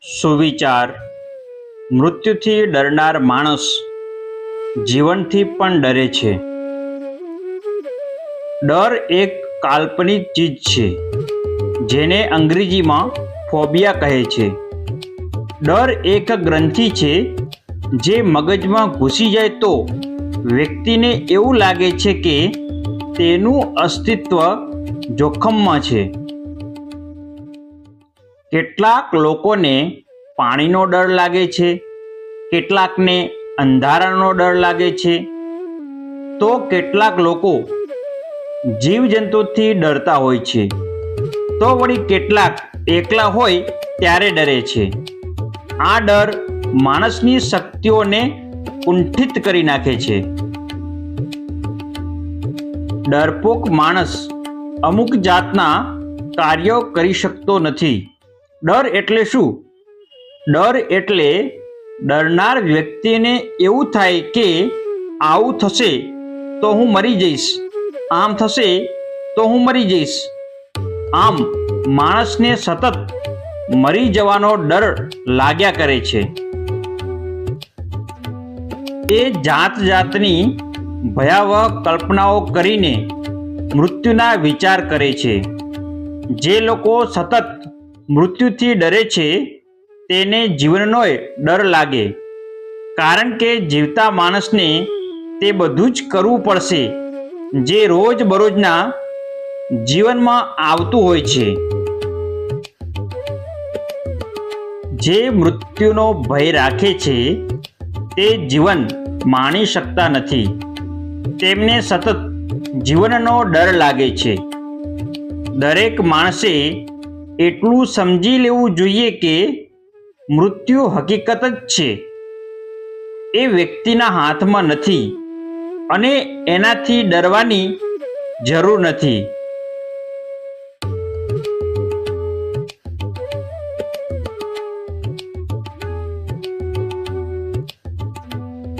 સુવિચાર. મૃત્યુથી ડરનાર માણસ જીવનથી પણ ડરે છે. ડર એક કાલ્પનિક ચીજ છે જેને અંગ્રેજીમાં ફોબિયા કહે છે. ડર એક ગ્રંથિ છે જે મગજમાં ઘૂસી જાય તો વ્યક્તિને એવું લાગે છે કે તેનું અસ્તિત્વ જોખમમાં છે. કેટલાક લોકોને પાણીનો ડર લાગે છે, કેટલાકને અંધારાનો ડર લાગે છે, તો કેટલાક લોકો જીવજંતુથી ડરતા હોય છે, તો વળી કેટલાક એકલા હોય ત્યારે ડરે છે. આ ડર માણસની શક્તિઓને કુંઠિત કરી નાખે છે. ડરપોક માણસ અમુક જાતના કાર્યો કરી શકતો નથી. ડર એટલે શું? ડર એટલે ડરનાર વ્યક્તિને એવું થાય કે આવું થશે તો હું મરી જઈશ, આમ થશે તો હું મરી જઈશ. આમ માણસને સતત મરી જવાનો ડર લાગ્યા કરે છે. એ જાત જાતની ભયાવહ કલ્પનાઓ કરીને મૃત્યુના વિચાર કરે છે. જે લોકો સતત મૃત્યુથી ડરે છે તેને જીવનનો ડર લાગે, કારણ કે જીવતા માણસને તે બધું જ કરવું પડશે જે રોજબરોજના જીવનમાં આવતું હોય છે. જે મૃત્યુનો ભય રાખે છે તે જીવન માણી શકતા નથી. તેમને સતત જીવનનો ડર લાગે છે. દરેક માણસે એટલું સમજી લેવું જોઈએ કે મૃત્યુ હકીકત જ છે, એ વ્યક્તિના હાથમાં નથી અને એનાથી ડરવાની જરૂર નથી.